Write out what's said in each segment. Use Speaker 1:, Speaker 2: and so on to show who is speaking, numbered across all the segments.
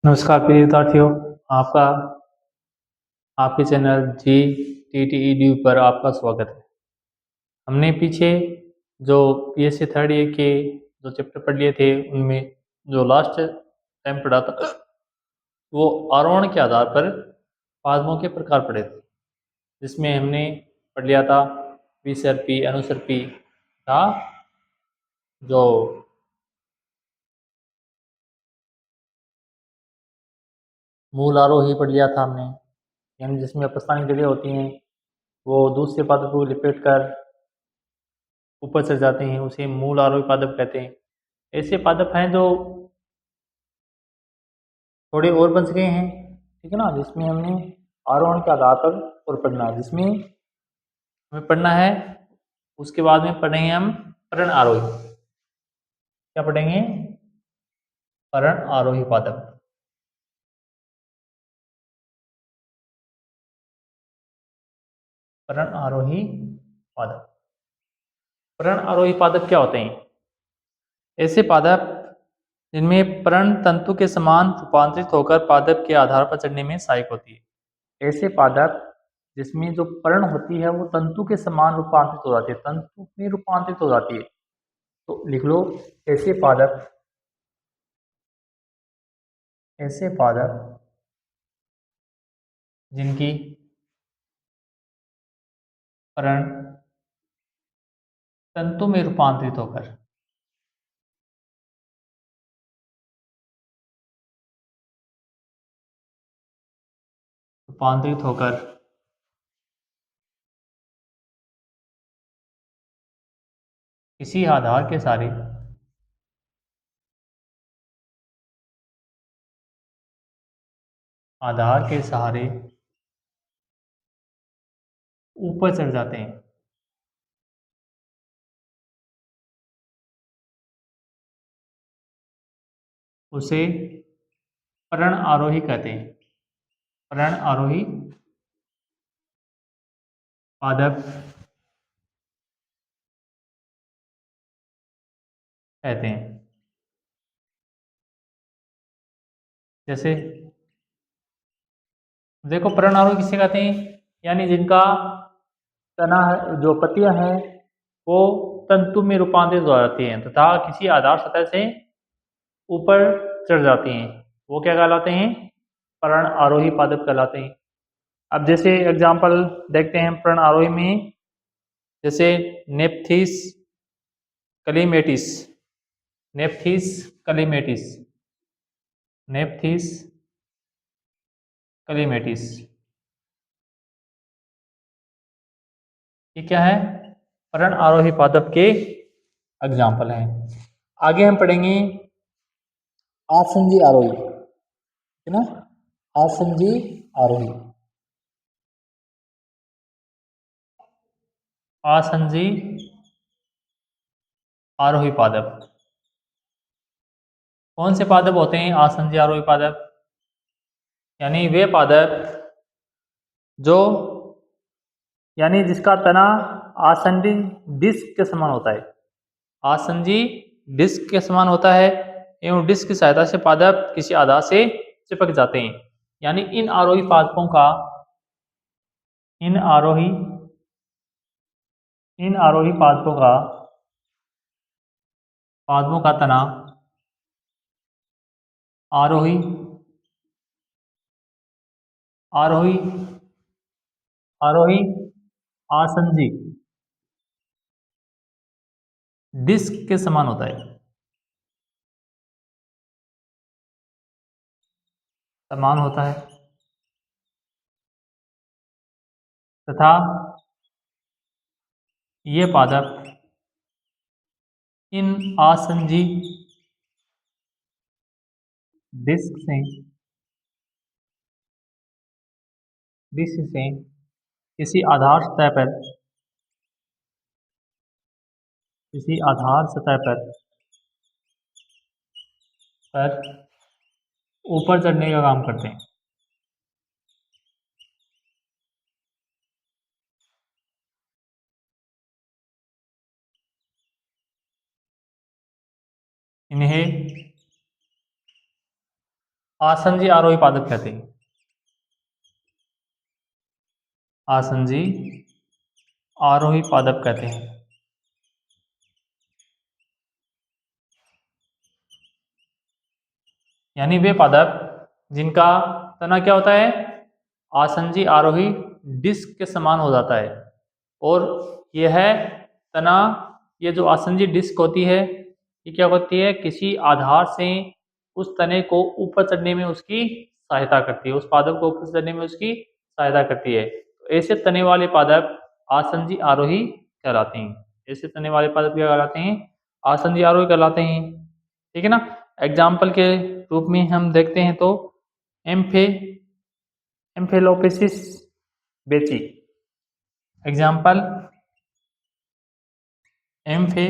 Speaker 1: नमस्कार प्रिय विद्यार्थियों। आपका आपके चैनल GTTEDU पर आपका स्वागत है। हमने पीछे जो PSC थर्ड ईयर के जो चैप्टर पढ़ लिए थे उनमें जो लास्ट टाइम पढ़ा था वो आरोहण के आधार पर पादपों के प्रकार पढ़े थे, जिसमें हमने पढ़ लिया था विसर्पी, अनुसर्पी था, जो मूल आरोही पढ़ लिया था हमने, यानी जिसमें अपस्थानिक जगह होती हैं वो दूसरे पादप को लिपेट कर ऊपर चढ़ जाते हैं, उसे मूल आरोही पादप कहते हैं। ऐसे पादप हैं जो थोड़े और बच गए हैं, ठीक है ना, जिसमें हमने आरोहण के आधार पर और पढ़ना है, जिसमें हमें पढ़ना है। उसके बाद में पढ़ेंगे हम पर्ण आरोही। क्या पढ़ेंगे? पर्ण आरोही पादप। पर्ण आरोही पादप। पर्ण आरोही पादप क्या होते हैं? ऐसे पादप जिनमें पर्ण तंतु के समान रूपांतरित होकर पादप के आधार पर चढ़ने में सहायक होती है। ऐसे पादप जिसमें जो पर्ण होती है वो तंतु के समान रूपांतरित हो जाती है, तंतु में रूपांतरित हो जाती है। तो लिख लो, ऐसे पादप, ऐसे पादप जिनकी पर्ण तंतु में रूपांतरित होकर रूपांतरित होकर किसी आधार के सहारे आधार के सहारे ऊपर चढ़ जाते हैं, उसे पर्ण आरोही कहते हैं। पर्ण आरोही पादप कहते हैं। जैसे देखो, पर्ण आरोही किसे कहते हैं? यानी जिनका तना है, जो पत्तियां हैं वो तंतु में रूपांतरित हो जाती हैं तथा किसी आधार सतह से ऊपर चढ़ जाती हैं, वो क्या कहलाते हैं? पर्ण आरोही पादप कहलाते हैं। अब जैसे एग्जाम्पल देखते हैं पर्ण आरोही में, जैसे नेप्थीस कलीमेटिस, नेप्थीस कलीमेटिस, नेप्थीस कलीमेटिस, ये क्या है? पर्ण आरोही पादप के एग्जाम्पल हैं। आगे हम पढ़ेंगे आसंजी आरोही, है ना, आसंजी आरोही। आसंजी आरोही पादप कौन से पादप होते हैं? आसंजी आरोही पादप यानी वे पादप जो, यानी जिसका तना आसंजी डिस्क के समान होता है, आसंजी डिस्क के समान होता है एवं डिस्क की सहायता से पादप किसी आधार से चिपक जाते हैं। यानी इन आरोही पादपों का, इन आरोही इन आरोही पादपों का तना आरोही आरोही आरोही आसंजी डिस्क के समान होता है, समान होता है, तथा ये पादप इन आसंजी डिस्क से किसी आधार सतह पर, किसी आधार सतह पर ऊपर चढ़ने का काम करते हैं। इन्हें आसंजी आरोही पादप कहते हैं। आसंजी आरोही पादप कहते हैं। यानी वे पादप जिनका तना क्या होता है, आसंजी आरोही डिस्क के समान हो जाता है। और यह तना, ये जो आसंजी डिस्क होती है, ये क्या होती है, किसी आधार से उस तने को ऊपर चढ़ने में उसकी सहायता करती है, उस पादप को ऊपर चढ़ने में उसकी सहायता करती है। तो ऐसे तने वाले पादप आसंजी आरोही कहलाते हैं। ऐसे तने वाले पादप क्या कहलाते हैं, आसंजी आरोही कहलाते हैं। ठीक है ना। एग्जाम्पल के रूप में हम देखते हैं तो एम्फेलोपिसिस बेची। एग्जाम्पल एम्फे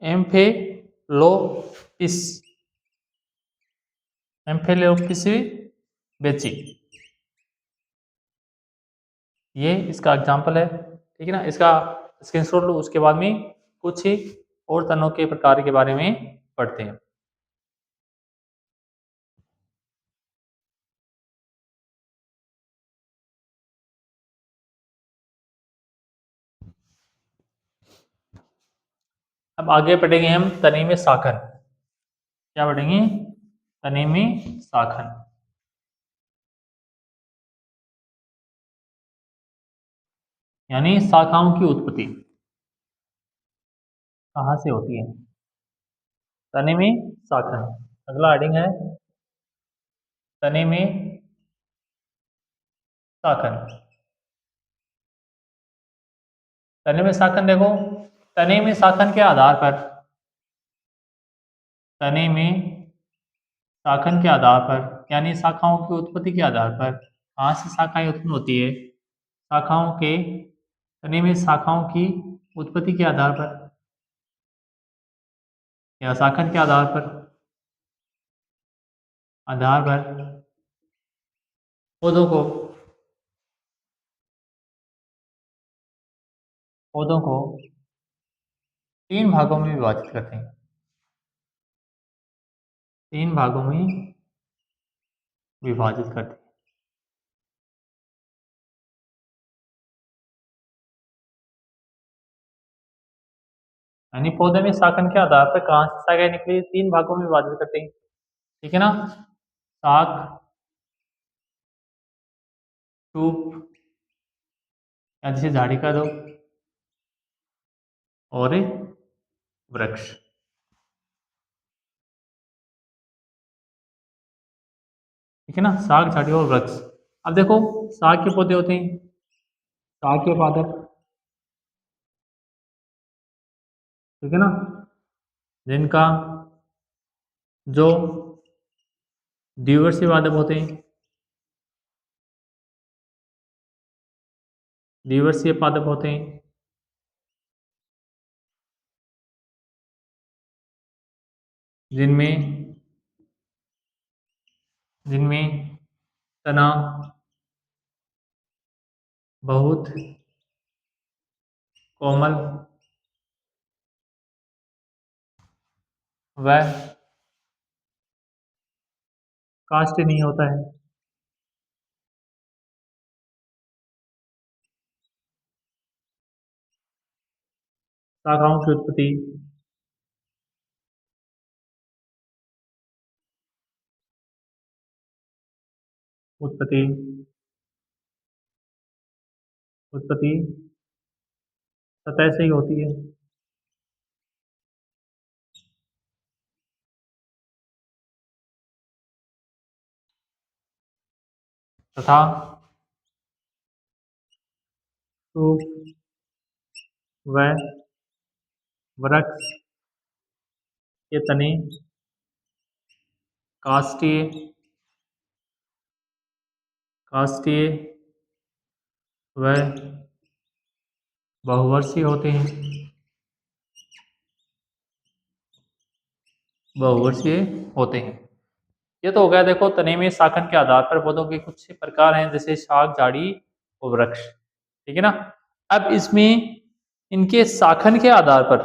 Speaker 1: एम्फेलोपिस एम्फेलोपिस बेची, ये इसका एग्जाम्पल है। ठीक है ना। इसका स्क्रीनशॉट लो, उसके बाद में कुछ और तनों के प्रकार के बारे में पढ़ते हैं। अब आगे पढ़ेंगे हम तने में शाखन। क्या पढ़ेंगे, तने में शाखन। यानी शाखाओं की उत्पत्ति कहाँ से होती है। तने में शाखन। अगला हेडिंग है तने में शाखन। तने में शाखन देखो, तने में शाखन के आधार पर, तने में शाखन के आधार पर यानी शाखाओं की उत्पत्ति के आधार पर, कहाँ से शाखाएं उत्पन्न होती है, शाखाओं के, तने में शाखाओं की उत्पत्ति के आधार पर या शाखन के आधार पर पौधों को तीन भागों में विभाजित करते हैं। तीन भागों में विभाजित करते हैं। यानी पौधे में शाखन के आधार पर कहाँ से शाखाएं निकली, तीन भागों में विभाजित करते हैं। ठीक है ना। शाख, टूप या जिसे झाड़ी का दो, और वृक्ष। ठीक है ना। शाक, झाड़ी और वृक्ष। अब देखो, शाक के पौधे होते हैं, शाक के पादप। ठीक है ना। जिनका जो द्विवर्षीय पादप होते हैं, द्विवर्षीय पादप होते हैं, जिनमें जिनमें तना बहुत कोमल व काष्ठ नहीं होता है। शाखाओं की उत्पत्ति उत्पत्ति सतह से ही होती है, तथा सूक्ष्म व वृक्ष के तने काष्ठीय काष्ठीय व बहुवर्षीय होते हैं, बहुवर्षीय होते हैं। ये तो हो गया देखो तने में शाखन के आधार पर पौधों के कुछ प्रकार हैं, जैसे शाख, झाड़ी और वृक्ष। ठीक है ना। अब इसमें इनके शाखन के आधार पर,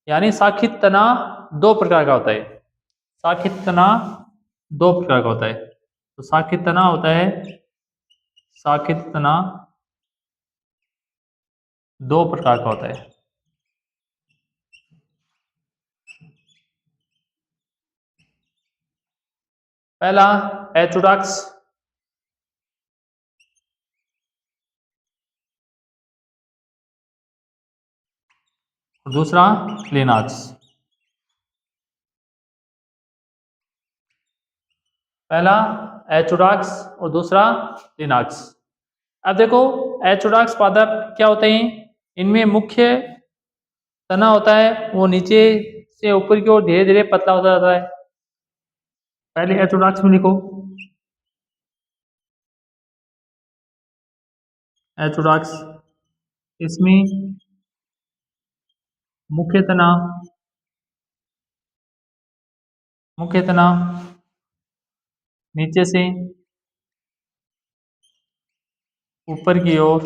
Speaker 1: यानी शाखित तना दो प्रकार का होता है। शाखित तना दो प्रकार का होता है। तो शाखित तना होता है, शाखित तना दो प्रकार का होता है। पहला एचोडॉक्स, और दूसरा लिनाक्स। पहला एचोडॉक्स और दूसरा लिनाक्स। अब देखो, एचोडॉक्स पादप क्या होते हैं? इनमें मुख्य तना होता है वो नीचे से ऊपर की ओर धीरे धीरे पतला होता जाता है। पहले एचोडॉक्स में लिखो, एचोडॉक्स, इसमें मुख्य तना, मुख्य तना नीचे से ऊपर की ओर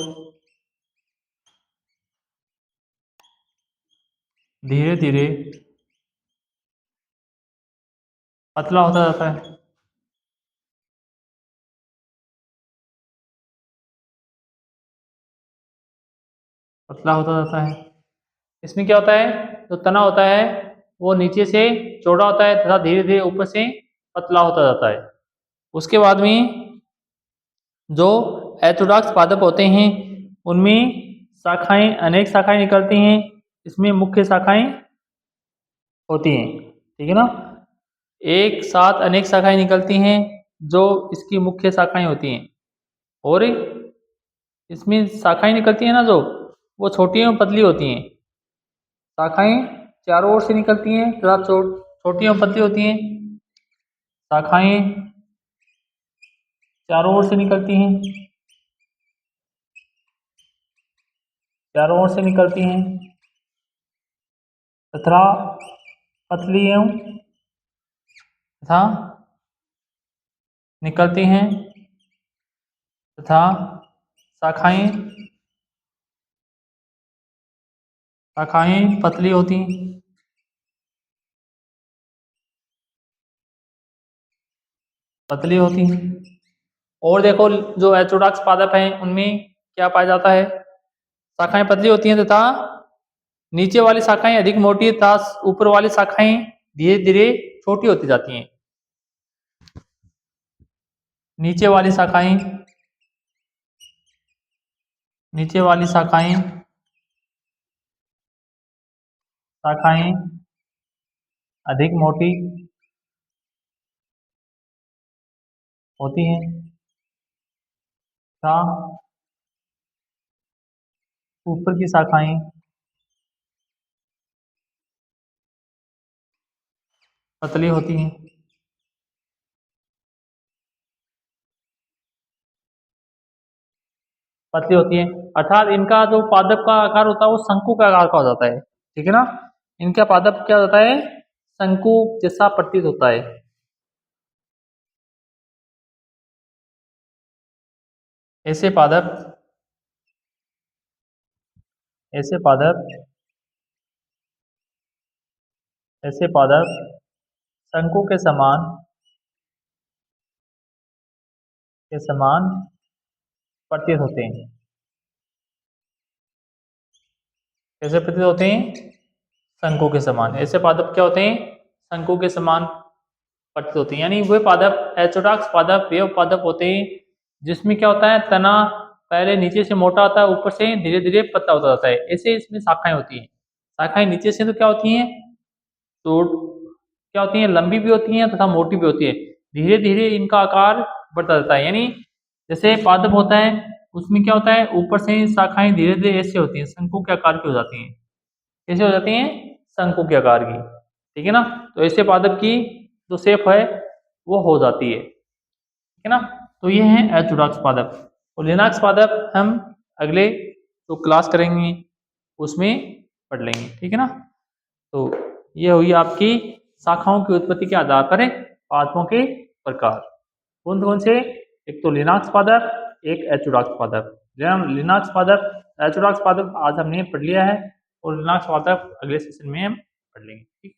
Speaker 1: धीरे धीरे पतला होता जाता है। पतला होता जाता है। इसमें क्या होता है, जो तना होता है वो नीचे से चौड़ा होता है तथा धीरे धीरे ऊपर से पतला होता जाता है। उसके बाद में जो एर्थोडॉक्स पादप होते हैं उनमें शाखाएं, अनेक शाखाएं निकलती हैं। इसमें मुख्य शाखाएं होती हैं, ठीक है ना। एक साथ अनेक शाखाएं निकलती हैं जो इसकी मुख्य शाखाएं होती हैं। और इसमें शाखाएं निकलती हैं ना जो, वो छोटी और पतली होती हैं। शाखाएं चारों ओर से निकलती हैं तथा छोटी और पतली होती हैं। शाखाएं चारों ओर से निकलती हैं, चारों ओर से निकलती हैं तथा पतली एवं तथा निकलती हैं तथा शाखाएं, शाखाएं पतली होती हैं, पतली होती हैं। और देखो, जो एचोडॉक्स पादप हैं उनमें क्या पाया जाता है, शाखाएं पतली होती हैं तथा नीचे वाली शाखाएं अधिक मोटी तथा ऊपर वाली शाखाएं धीरे धीरे छोटी होती जाती हैं। नीचे वाली शाखाएं, नीचे वाली शाखाएं, शाखाएं अधिक मोटी होती हैं तथा ऊपर की शाखाएं पतली होती हैं। पतली होती है, अर्थात इनका जो पादप का आकार होता है वो शंकु का आकार का हो जाता है, ठीक है ना। इनका पादप क्या होता है, शंकु जैसा प्रतीत होता है। ऐसे पादप, ऐसे पादप, ऐसे पादप शंकु के समान प्रतीत होते हैं। कैसे प्रतीत होते हैं, शंकु के समान। ऐसे पादप क्या होते हैं, शंकु के समान प्रतीत होते हैं। यानी वे पादप एचोडॉक्स पादप वे पादप होते हैं जिसमें क्या होता है, तना पहले नीचे से मोटा होता है, ऊपर से धीरे धीरे पतला होता जाता है। ऐसे इसमें शाखाएं होती हैं। शाखाएं नीचे से तो क्या होती हैं, तो क्या होती हैं, लंबी भी होती हैं तथा मोटी भी होती है। धीरे धीरे इनका आकार बढ़ता जाता है। यानी जैसे पादप होता है उसमें क्या होता है, ऊपर से शाखाएं धीरे धीरे ऐसे होती हैं, शंकु के आकार की हो जाती हैं। कैसे हो जाती हैं, शंकु के आकार की, ठीक है ना। तो ऐसे पादप की जो शेप है वो हो जाती है ना। तो ये है एर्थोडॉक्स पादप। और लिनाक्स पादप हम अगले जो क्लास करेंगे उसमें पढ़ लेंगे, ठीक है ना। तो ये हुई आपकी शाखाओं की उत्पत्ति के आधार पर पादपों के प्रकार। कौन कौन से, एक तो लिनाक्स पादप, एक एर्थोडॉक्स पादप। लिनाक्स पादप, एर्थोडॉक्स पादप आज हमने पढ़ लिया है और लिनाक्स पादप अगले सेशन में हम पढ़ लेंगे, ठीक।